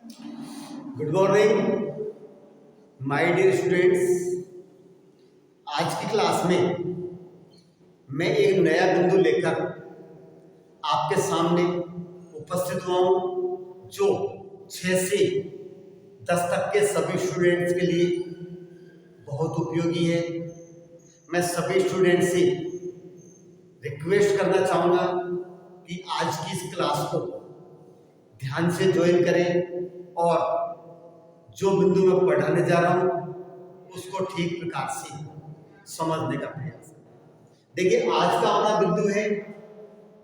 Good morning my dear students. आज की class में मैं एक नया बिंदु लेकर आपके सामने उपस्थित हुआ हूँ जो 6 से 10 तक के सभी स्टूडेंट्स के लिए बहुत उपयोगी है। मैं सभी स्टूडेंट से रिक्वेस्ट करना चाहूँगा कि आज की इस क्लास को ध्यान से ज्वाइन करें और जो बिंदु मैं पढ़ाने जा रहा हूँ उसको ठीक प्रकार से समझने का प्रयास करें। देखिए, आज का हमारा बिंदु है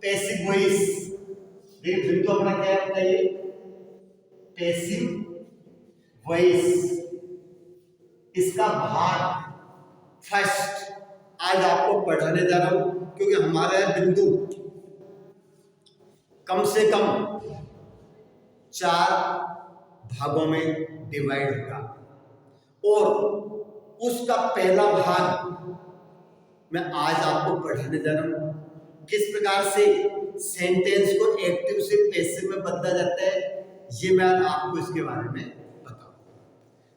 पैसिव वॉइस। देखिए, बिंदु अपना क्या है बताइए? Passive voice. इसका भाग फर्स्ट आज आपको पढ़ाने जा रहा हूँ, क्योंकि हमारा यह बिंदु कम से कम 4 भागों में डिवाइड होगा और उसका पहला भाग मैं आज आपको पढ़ाने जा रहा हूं। किस प्रकार से सेंटेंस को एक्टिव से पैसिव में बदला जाता है, ये मैं आज आपको इसके बारे में बताऊंगा।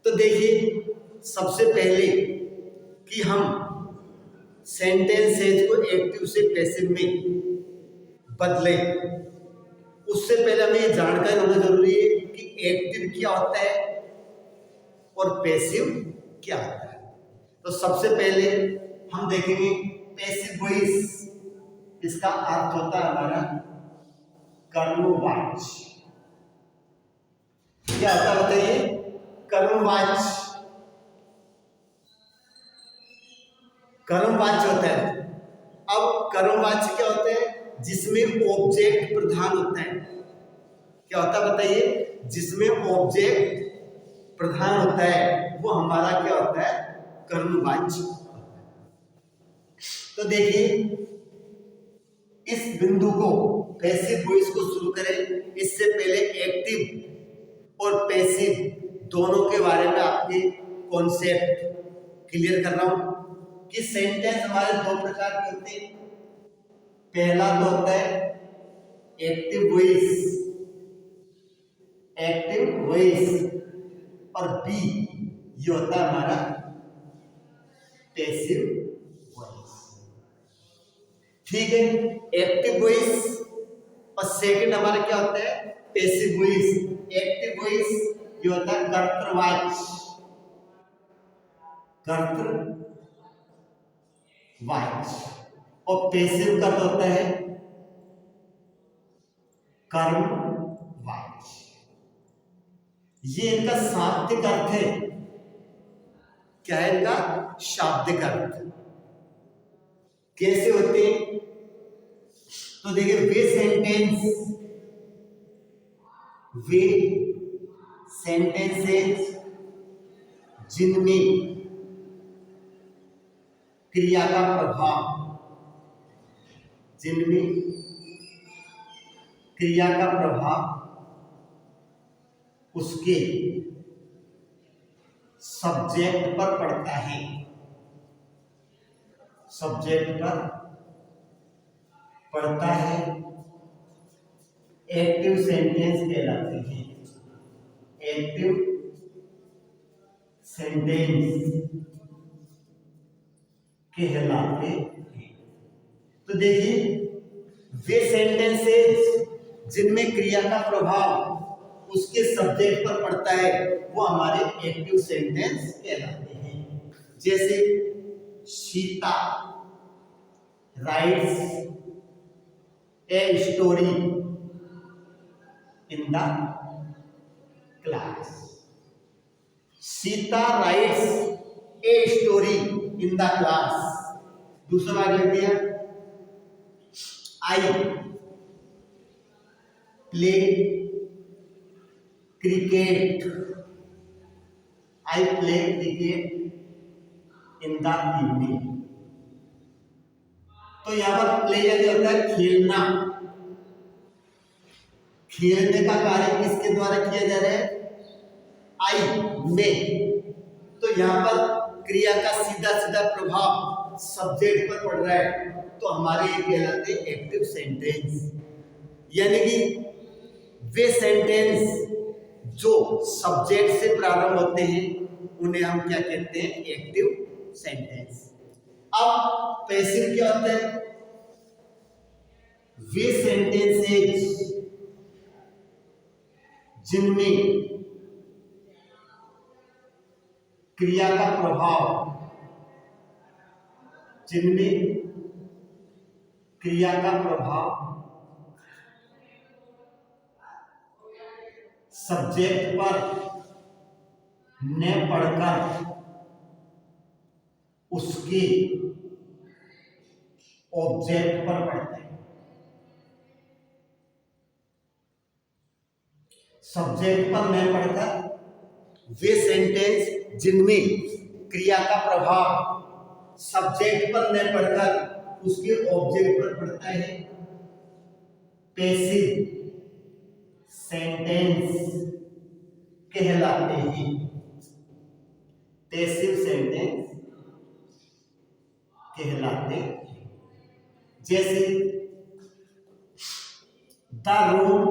तो देखिए, सबसे पहले कि हम सेंटेंसेज को एक्टिव से पैसिव में बदलें, उससे पहले हमें ये जानकारी होना जरूरी है कि एक्टिव क्या होता है और पैसिव क्या होता है। तो सबसे पहले हम देखेंगे पैसिव वॉइस। इसका अर्थ होता है हमारा कर्मवाच्य। क्या होता है बताइए? कर्मवाच्य। कर्मवाच्य होता है। अब कर्मवाच्य क्या होता है? जिसमें ऑब्जेक्ट प्रधान होता है। क्या होता है बताइए? जिसमें ऑब्जेक्ट प्रधान होता है वो हमारा क्या होता है? कर्मवाच्य। तो देखिए, इस बिंदु को पैसिव वॉइस को शुरू करें इससे पहले एक्टिव और पैसिव दोनों के बारे में आपके कॉन्सेप्ट क्लियर कर रहा हूं कि सेंटेंस हमारे 2 प्रकार के होते हैं। पहला तो होता है एक्टिव वॉइस, एक्टिव वॉइस, और बी ये होता है हमारा पैसिव वॉइस। ठीक है, एक्टिव वॉइस और सेकंड हमारा क्या होता है? Passive voice. एक्टिव वॉइस ये होता है कर्तृवाच्य, कर्तृवाच्य, और पैसिव का तो होता है कर्मवाच्य। ये इनका शाब्दिक अर्थ है। क्या है इनका शाब्दिक अर्थ? कैसे होते हैं? तो देखिए, वे सेंटेंसेस जिनमें क्रिया का प्रभाव, जिनमें क्रिया का प्रभाव उसके सब्जेक्ट पर पड़ता है, सब्जेक्ट पर पड़ता है, एक्टिव सेंटेंस कहलाते हैं। एक्टिव सेंटेंस कहलाते हैं। तो देखिए, वे सेंटेंसेस जिनमें क्रिया का प्रभाव उसके सब्जेक्ट पर पड़ता है वो हमारे एक्टिव सेंटेंस कहलाते हैं। जैसे Sita writes a story in the class. Sita writes a story in the class. दूसरा वाक्य लिख दिया, I play cricket, I play cricket in the evening. तो यहां पर प्ले क्या होता है? खेलना। खेलने का कार्य किसके द्वारा किया जा रहा है? आई में। तो यहां पर क्रिया का सीधा सीधा प्रभाव सब्जेक्ट पर पड़ रहा है, तो हमारे ये कहलाते हैं एक्टिव सेंटेंस। यानी कि वे सेंटेंस जो सब्जेक्ट से प्रारंभ होते हैं उन्हें हम क्या कहते हैं? Active sentence. अब पैसिव क्या होता है? वे सेंटेंसेस जिनमें क्रिया का प्रभाव सब्जेक्ट पर न पड़कर उसके ऑब्जेक्ट पर पड़ता है। सब्जेक्ट पर न पड़कर वे सेंटेंस जिनमें क्रिया का प्रभाव सब्जेक्ट पर न पड़कर उसके ऑब्जेक्ट पर पड़ता है, पैसिव सेंटेंस कहलाते हैं। पैसिव सेंटेंस कहलाते हैं। जैसे the room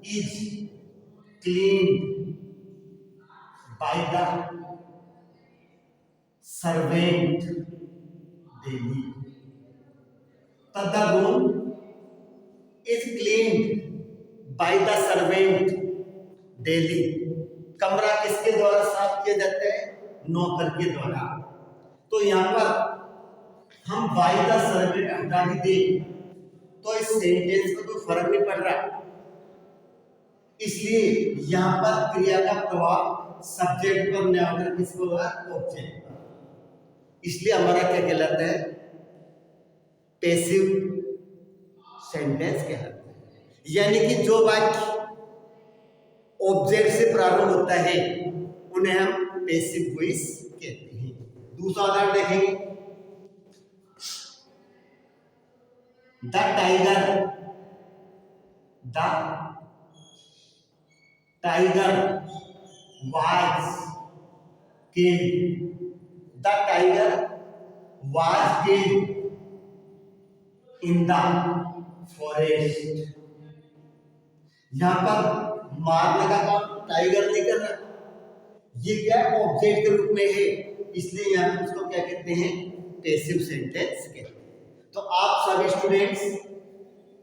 is cleaned by the servant daily. The room is cleaned by the servant daily. कमरा किसके द्वारा साफ किया जाता है? नौकर के द्वारा। तो यहां पर हम बाय द सर्वेंट हटा भी दें तो इस सेंटेंस में कोई फर्क नहीं पड़ रहा, इसलिए यहां पर क्रिया का प्रभाव सब्जेक्ट पर न होकर किसको होगा? ऑब्जेक्ट पर। इसलिए हमारा क्या कहलाता है? पैसिव सेंटेंस कहलाता है। यानी कि जो वाक्य ऑब्जेक्ट से प्रारंभ होता है उन्हें हम पैसिव वॉइस कहते हैं। दूसरा उदाहरण देखेंगे। The tiger was killed। The tiger was killed in the forest। यहां पर मारने का काम टाइगर नहीं कर रहा, ये क्या ऑब्जेक्ट के रूप में है, इसलिए यहां पर उसको क्या कहते हैं? पैसिव सेंटेंस कहते हैं। तो आप सभी स्टूडेंट्स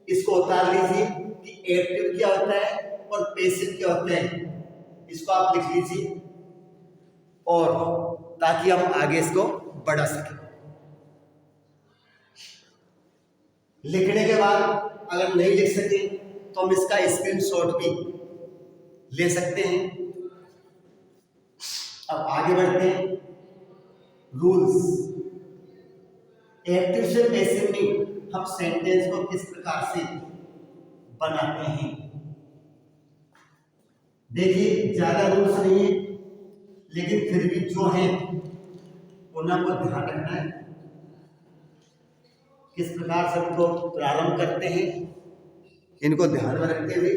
इसको उतार लीजिए कि एक्टिव क्या होता है और पैसिव क्या होता है, इसको आप लिख लीजिए और ताकि हम आगे इसको बढ़ा सकें। लिखने के बाद अगर नहीं लिख सके तो हम इसका स्क्रीनशॉट भी ले सकते हैं। अब आगे बढ़ते हैं। रूल्स। एक्टिव से पैसिव में हम सेंटेंस को किस प्रकार से बनाते हैं? देखिए, ज्यादा रूल्स नहीं है, लेकिन फिर भी जो है उन्हें को ध्यान रखना है। किस प्रकार से उनको प्रारंभ करते हैं इनको ध्यान में रखते हुए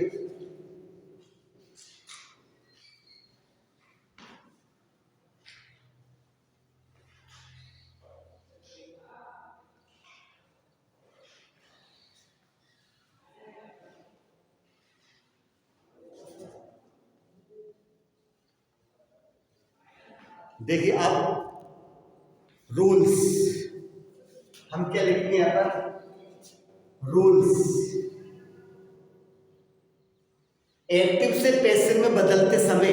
देखिए, अब रूल्स हम क्या लिखेंगे यहां पर? रूल्स। एक्टिव से पैसिव में बदलते समय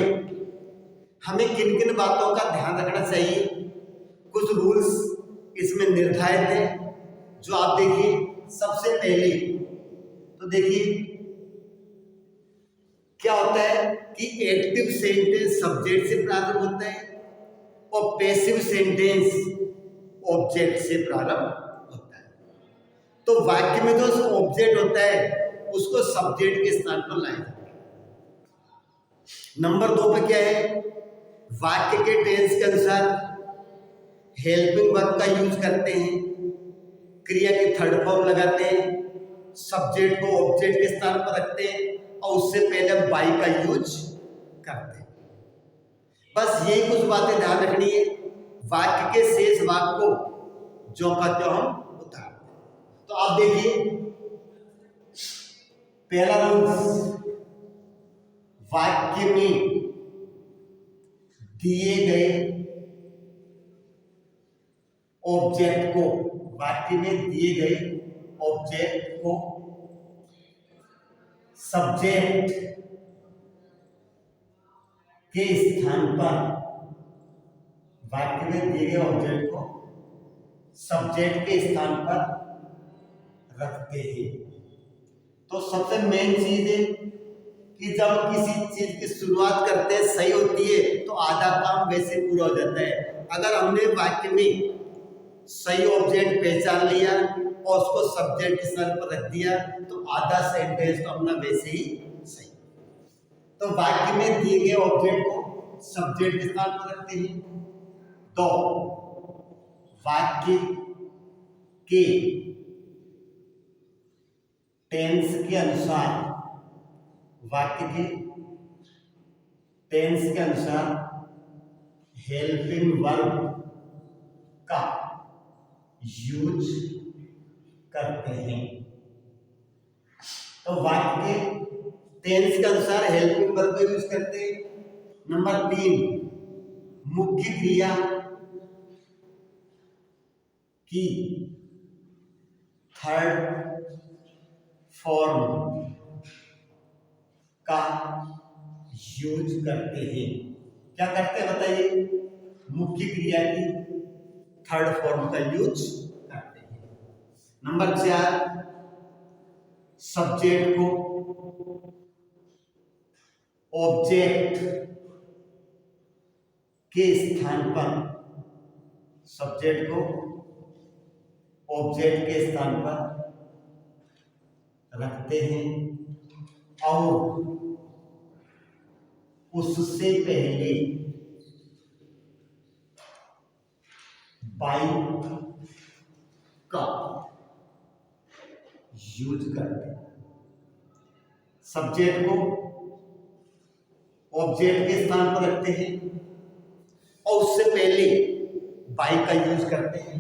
हमें किन किन बातों का ध्यान रखना चाहिए? कुछ रूल्स इसमें निर्धारित हैं, जो आप देखिए। सबसे पहले तो देखिए क्या होता है कि एक्टिव सेंटेंस सब्जेक्ट से प्रारंभ होता है और पैसिव सेंटेंस ऑब्जेक्ट से प्रारंभ होता है। तो वाक्य में जो ऑब्जेक्ट होता है उसको सब्जेक्ट के स्थान पर लाया जाता है। नंबर 2 पे क्या है? वाक्य के टेंस के अनुसार हेल्पिंग वर्ब का यूज करते हैं, क्रिया की थर्ड फॉर्म लगाते हैं, सब्जेक्ट को ऑब्जेक्ट के स्थान पर रखते हैं और उससे पहले बाई का यूज करते हैं। बस यही कुछ बातें ध्यान रखनी है। वाक्य के शेष भाग को जो का त्यों हम उतारते हैं। तो आप देखिए पहला रूल्स, वाक्य में दिए गए ऑब्जेक्ट को, वाक्य में दिए गए ऑब्जेक्ट को सब्जेक्ट के स्थान पर, वाक्य में दिए गए ऑब्जेक्ट को सब्जेक्ट के स्थान पर रखते हैं। तो सबसे मेन चीज है कि जब किसी चीज की शुरुआत करते हैं सही होती है तो आधा काम वैसे पूरा हो जाता है। अगर हमने वाक्य में सही ऑब्जेक्ट पहचान लिया और उसको सब्जेक्ट के स्थान पर रख दिया तो आधा सेंटेंस तो अपना वैसे ही सही। तो वाक्य में दिए गए ऑब्जेक्ट को सब्जेक्ट के स्थान पर रखते हैं। तो वाक्य के टेंस के अनुसार, वाक्य के टेंस के अनुसार हेल्पिंग वर्ब का यूज करते हैं। तो वाक्य के टेंस के अनुसार हेल्पिंग वर्ब का यूज करते हैं। नंबर 3, मुख्य क्रिया की थर्ड फॉर्म का यूज करते हैं। क्या करते हैं बताइए? मुख्य क्रिया की थर्ड फॉर्म का यूज करते हैं। नंबर 4, सब्जेक्ट को ऑब्जेक्ट के स्थान पर, सब्जेक्ट को ऑब्जेक्ट के स्थान पर रखते हैं और उससे पहले बाई का यूज करते हैं। सब्जेक्ट को ऑब्जेक्ट के स्थान पर रखते हैं और उससे पहले बाई का यूज करते हैं।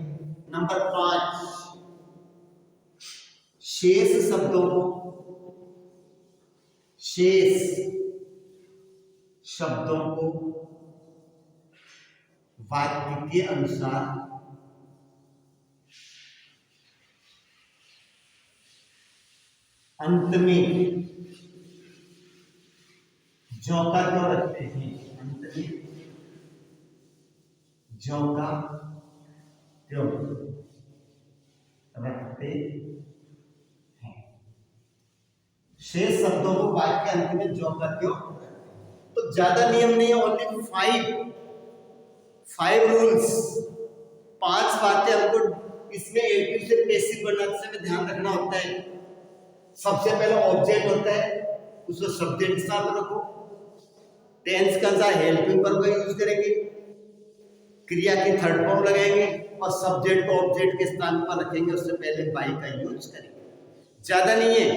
नंबर 5, शेष शब्दों को, शेष शब्दों को वाक्य के अनुसार अंत में ज्यों का त्यों रखते हैं। अंत में ज्यों का त्यों रखते हैं। शेष शब्दों को वाक्य के अंत में ज्यों का त्यों। तो ज्यादा नियम नहीं है, ओनली 5 रूल्स, 5 बातें हमको इसमें एक्टिव से पैसिव बनाते समय ध्यान रखना होता है। सबसे पहले ऑब्जेक्ट होता है, उसको सब्जेक्ट के साथ रखो। टेंस का अनुसार हेल्पिंग वर्ब का यूज करेंगे, क्रिया की थर्ड फॉर्म लगाएंगे और सब्जेक्ट को ऑब्जेक्ट के स्थान पर रखेंगे, उससे पहले बाई का यूज करेंगे। ज्यादा नहीं है।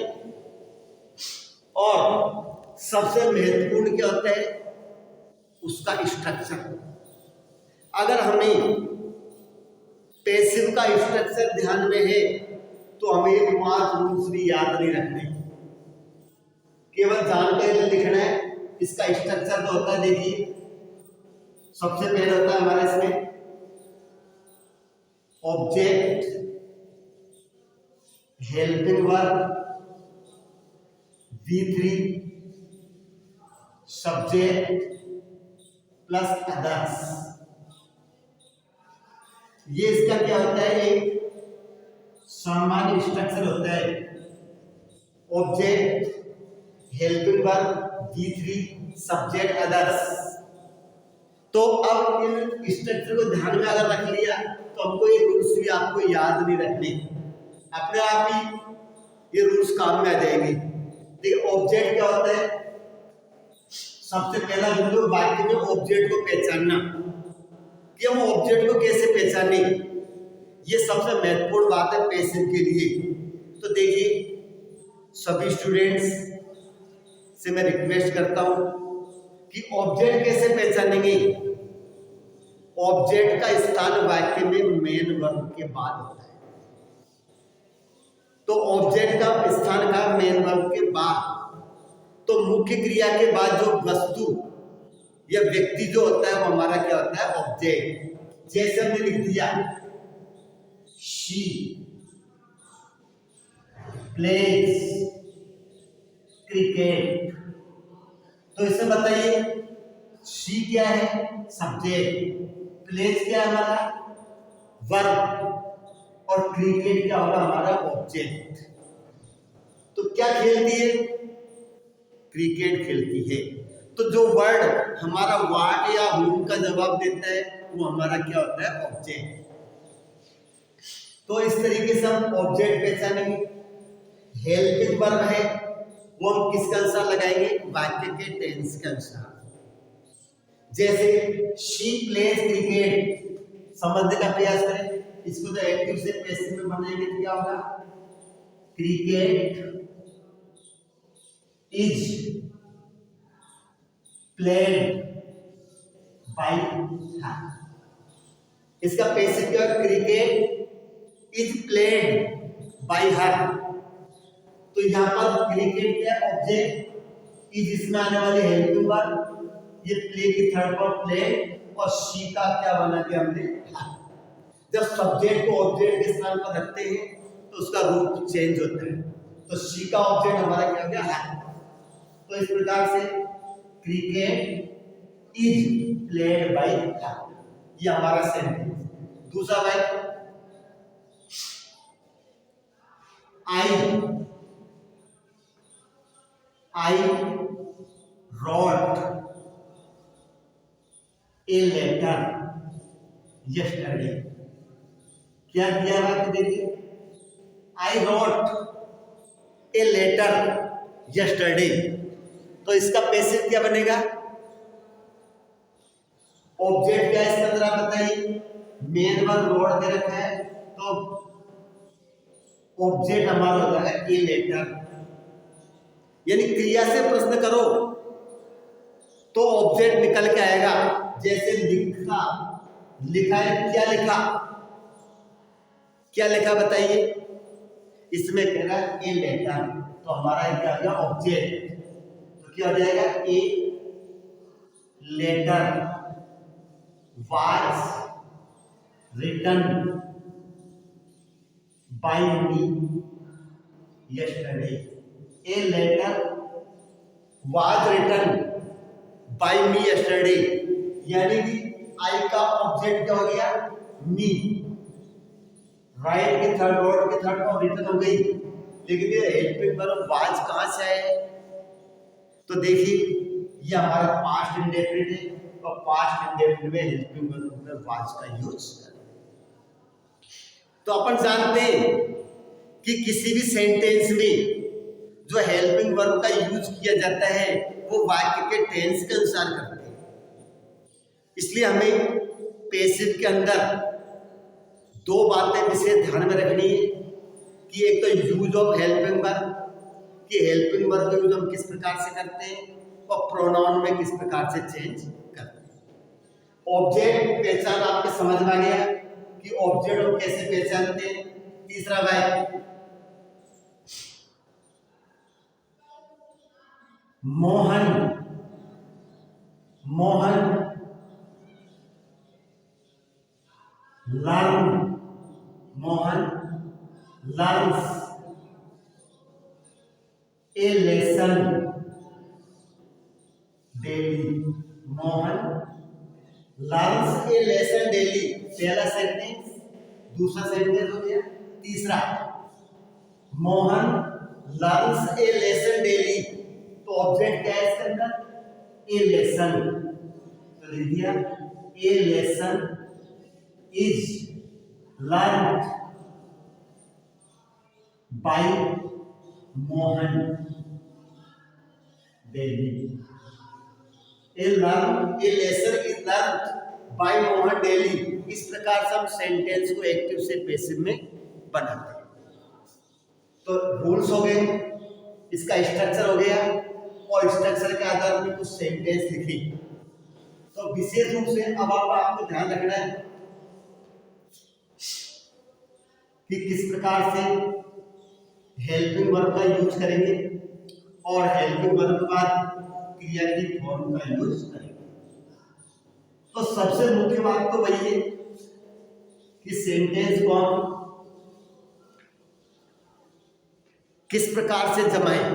और सबसे महत्वपूर्ण क्या होता है? उसका स्ट्रक्चर। अगर हमें पैसिव का स्ट्रक्चर ध्यान में है तो हमें 5 रूल्स भी याद नहीं रखने, केवल जानकारी लिखना है। इसका स्ट्रक्चर तो होता है, देखिए सबसे पहले होता है हमारे इसमें object, helping verb, V3, subject plus others. ये इसका क्या होता है? एक सामान्य स्ट्रक्चर होता है। Object, helping verb, V3, subject, others. तो अब इन स्ट्रक्चर को ध्यान में अगर रख लिया तो हमको ये रूल्स भी आपको याद नहीं रखने, अपने आप ही ये रूल्स काम में आ जाएंगे। देखिए ऑब्जेक्ट क्या होता है? सबसे पहला बिंदु वाक्य में ऑब्जेक्ट को पहचानना, कि हम ऑब्जेक्ट को कैसे पहचाने, ये सबसे महत्वपूर्ण बात है पैसिव के लिए। तो देखिए सभी स्टूडेंट्स से मैं रिक्वेस्ट करता हूं कि ऑब्जेक्ट कैसे पहचानेंगे। ऑब्जेक्ट का स्थान वाक्य में मेन वर्ब के बाद होता है। तो ऑब्जेक्ट का स्थान का मेन वर्ब के बाद, तो मुख्य क्रिया के बाद जो वस्तु या व्यक्ति जो होता है वो हमारा क्या होता है? ऑब्जेक्ट। जैसे हमने लिख दिया शी प्लेज क्रिकेट, तो इसे बताइए शी क्या है? सब्जेक्ट, प्लेज क्या है हमारा? वर्ब, और क्रिकेट क्या होगा? हमारा ऑब्जेक्ट। तो क्या खेलती है? क्रिकेट खेलती है। तो जो वर्ड हमारा व्हाट या हुम का जवाब देता है वो हमारा क्या होता है? ऑब्जेक्ट। तो इस तरीके से हम ऑब्जेक्ट पहचानेंगे। हेल्पिंग वर्ब है वो हम किसके अनुसार लगाएंगे? वाक्य के टेंस के अनुसार। जैसे शी प्लेज क्रिकेट, समझने का प्रयास करें। इसको तो एक्टिव से पैसिव में बनाएंगे तो क्या होगा? क्रिकेट इज प्लेड बाय हर। इसका पैसिव क्या है? क्रिकेट इज प्लेड बाय हर। तो यहां पर क्रिकेट क्या ऑब्जेक्ट, इज इसमें आने वाली हेल्पिंग वर्ब, ये प्ले की थर्ड फॉर्म प्लेड, और शी का क्या बना के हमने हर। जब सब्जेक्ट को ऑब्जेक्ट के स्थान पर रखते हैं तो उसका रूप चेंज होता है। तो शी का ऑब्जेक्ट हमारा क्या हो गया? हर। तो इस प्रकार से क्रिकेट इज प्लेड बाय हर, ये हमारा सेंटेंस। दूसरा भाई I wrote a letter yesterday। क्या दिया हुआ कि देखिए I wrote a letter yesterday, तो इसका पैसिव क्या बनेगा? ऑब्जेक्ट क्या है इसका जरा बताइए। मेन वर्ब रोड दे रखा है तो ऑब्जेक्ट हमारा होता है ए लेटर। यानी क्रिया से प्रश्न करो तो ऑब्जेक्ट निकल के आएगा। जैसे लिखा, लिखा है, क्या लिखा? क्या लिखा बताइए? इसमें कह रहा है ए लेटर, तो हमारा क्या आ गया? ऑब्जेक्ट। तो क्या हो जाएगा? A letter was written by me yesterday। A letter was written by me yesterday, यानी कि I का ऑब्जेक्ट क्या हो गया? मी। राइट की थर्ड, वर्ड की थर्ड और रिटन हो गई, लेकिन ये हेल्पिंग वर्ब वाज कहां से आए? तो देखिए ये हमारा पास्ट इंडेफिनिट है, और पास्ट इंडेफिनिट में हेल्पिंग वर्ब में वाज का यूज करें। तो अपन जानते हैं कि किसी भी सेंटेंस में जो हेल्पिंग वर्ब का यूज किया जाता है वो वाक्य के टेंस के अनुसार करते हैं। इसलिए हमें पैसिव के अंदर दो बातें विशेष ध्यान में रखनी है कि एक तो यूज ऑफ हेल्पिंग वर्ब, कि हेल्पिंग वर्ब का यूज हम किस प्रकार से करते हैं, और प्रोनाउन में किस प्रकार से चेंज करते हैं। ऑब्जेक्ट पहचान आपके समझ में आ गया कि ऑब्जेक्ट हम कैसे पहचानते हैं। तीसरा भाई Mohan, Mohan learn, Mohan learns a lesson daily. Mohan learns a lesson daily, पहला सेंटेंस। दूसरा सेंटेंस हो गया। तीसरा Mohan learns a lesson daily, तो ऑब्जेक्ट क्या है इसके अंदर? A lesson. तो लिख दिया a lesson is learned by Mohan daily. A lesson is learned by Mohan daily. इस प्रकार से हम सेंटेंस को एक्टिव से पैसिव में बनाते हैं। तो रूल्स हो गए, इसका स्ट्रक्चर हो गया, और स्ट्रक्चर के आधार पर कुछ सेंटेंस लिखी। तो विशेष रूप से अब आपको ध्यान रखना है कि किस प्रकार से हेल्पिंग वर्ब का यूज करेंगे और हेल्पिंग वर्ब के बाद क्रिया की फॉर्म का यूज करेंगे। तो सबसे मुख्य बात तो वही है कि सेंटेंस को हम किस प्रकार से जमाएं,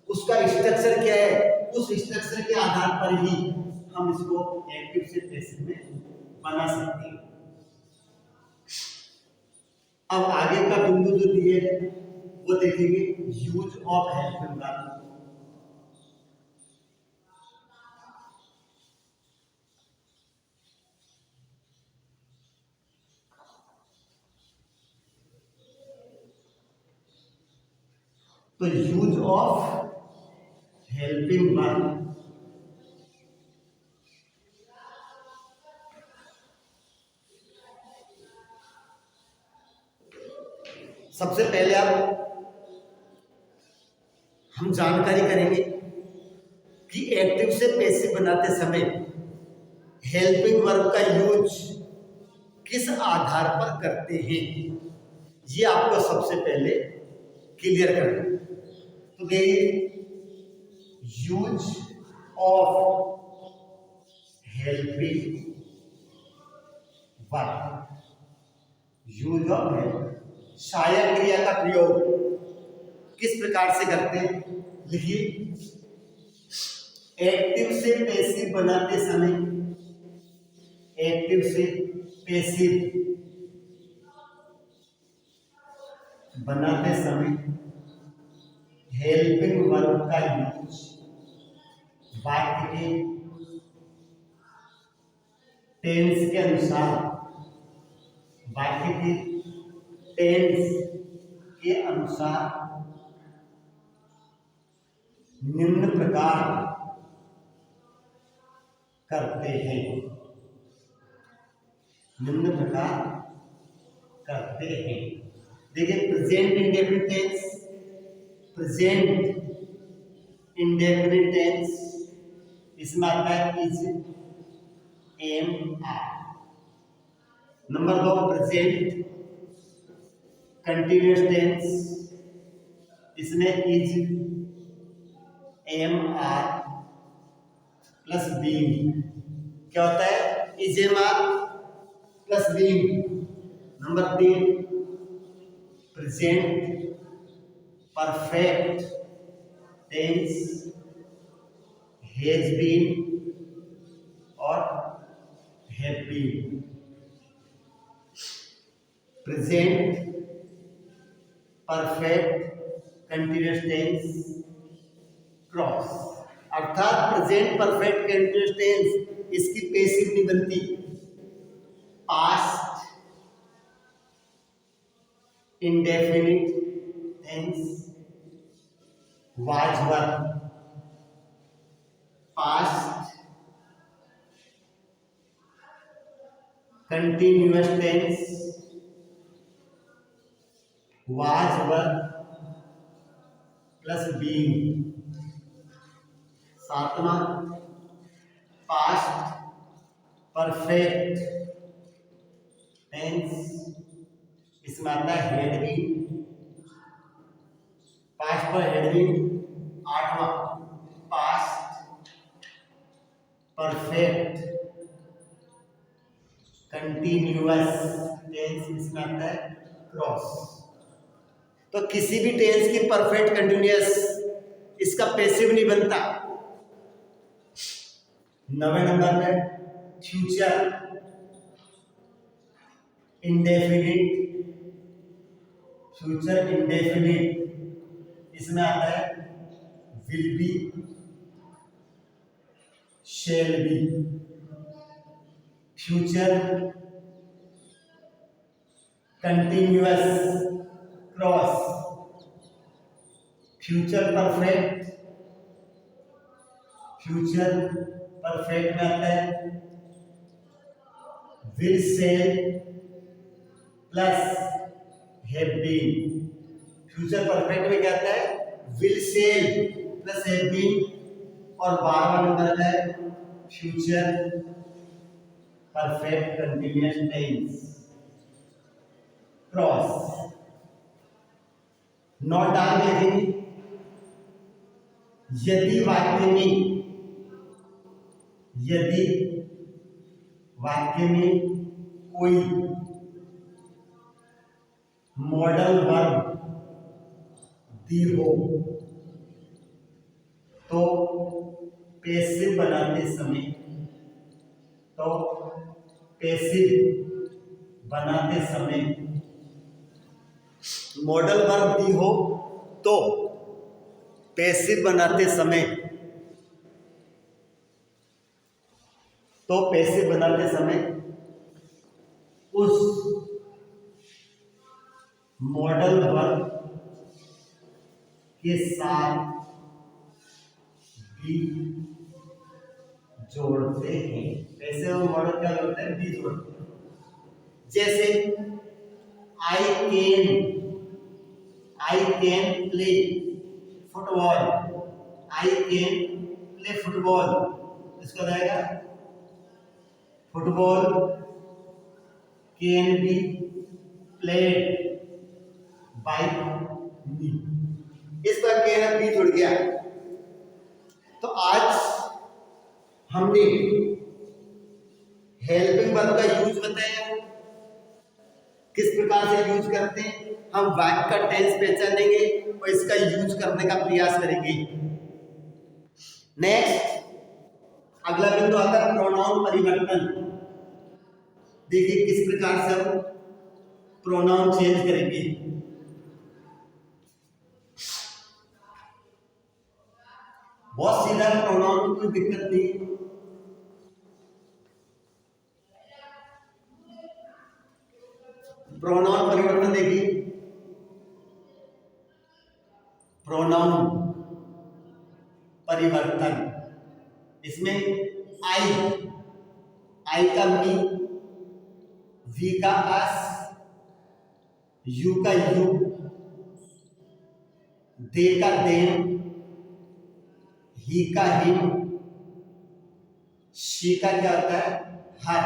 उसका स्ट्रक्चर क्या है, उस स्ट्रक्चर के आधार पर ही हम इसको एक्टिव से पैसिव में बना सकते हैं। अब आगे का बिंदु जो दिए वो देखेंगे, यूज ऑफ हेल्पिंग वर्ब। तो यूज ऑफ हेल्पिंग वर्ब सबसे पहले अब हम जानकारी करेंगे कि एक्टिव से पैसिव बनाते समय हेल्पिंग वर्ब का यूज किस आधार पर करते हैं, ये आपको सबसे पहले क्लियर करना। तो देखिए, use of helping verb, use of helping, सहायक क्रिया का प्रयोग किस प्रकार से करते हैं, लिखिए। एक्टिव से पैसिव बनाते समय, एक्टिव से पैसिव बनाते समय हेल्पिंग वर्ब का यूज वाक्य के टेंस के अनुसार, वाक्य के टेंस के अनुसार निम्न प्रकार करते हैं, निम्न प्रकार करते हैं। देखिए, present indefinite tense, present indefinite tense, इसमें आता है is, am, are. Number 2, present continuous tense, इसमें is, am, are plus being. क्या होता है? Is, am, are plus being. Number 3, present perfect tense, has been और have been. Present perfect continuous tense cross, अर्थात present perfect continuous tense इसकी passive नहीं बनती। Past indefinite tense, was were, past continuous tense, was were plus being. 7वां, past perfect tense, इसमें आता है had been, past पर हैड बीन। 8वां, पास्ट परफेक्ट कंटिन्यूअस टेंस, इसमें आता है क्रॉस। तो किसी भी टेंस की परफेक्ट कंटिन्यूअस इसका पैसिव नहीं बनता। 9वें नंबर में फ्यूचर इंडेफिनिट, फ्यूचर इंडेफिनिट, इसमें आता है will be, shall be. Future continuous cross, future perfect, future perfect में आता है will shall plus have been. Future perfect में क्या आता है? Will shall plus have been. और 12वां नंबर है future perfect continuous tense cross. Not डाल के लिखेंगे। यदि वाक्य में कोई मॉडल वर्ब दी हो तो पैसिव बनाते समय मॉडल वर्ब दी हो तो पैसिव बनाते समय उस मॉडल वर्ब के साथ भी जोड़ते हैं। ऐसे वो मॉडल क्या होता है, भी जोड़ते हैं। जैसे आई कैन प्ले फुटबॉल, इसका रहेगा football can be played by me. इस बार कैन बी जुड़ गया। तो आज हमने हेल्पिंग वर्ब का यूज बताया, किस प्रकार से यूज करते हैं। हम वाक्य का टेंस पहचानेंगे और इसका यूज करने का प्रयास करेंगे। नेक्स्ट अगला बिंदु आता है प्रोनाउन परिवर्तन। देखिए किस प्रकार से हम प्रोनाउन चेंज करेंगे। बहुत सीधा प्रोनाउन में कोई दिक्कत नहीं। प्रोनाउन परिवर्तन देखिए, प्रोनाउन परिवर्तन, इसमें आई का मी, वी का अस, यू का यू, दे का देम, ही का हिम, शी का क्या होता है हर,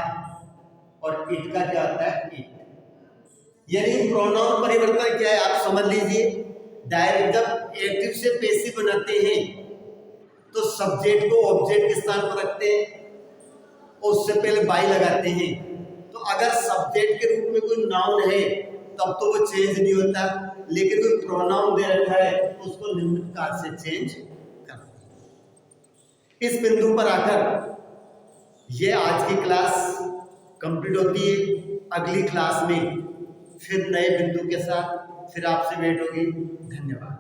और इट का क्या होता है इट। यानी प्रोनाउन परिवर्तन क्या है आप समझ लीजिए। डायरेक्ट जब एक्टिव से पैसिव बनाते हैं तो सब्जेक्ट को ऑब्जेक्ट के स्थान पर रखते हैं और उससे पहले बाई लगाते हैं। तो अगर सब्जेक्ट के रूप में कोई नाउन है तब तो वो चेंज नहीं होता, लेकिन कोई प्रोनाउन दे रखा है तो उसको निम्न प्रकार से चेंज करते हैं। इस बिंदु पर आकर ये आज की क्लास कंप्लीट होती है। अगली क्लास में फिर नए बिंदु के साथ फिर आपसे भेंट होगी। धन्यवाद।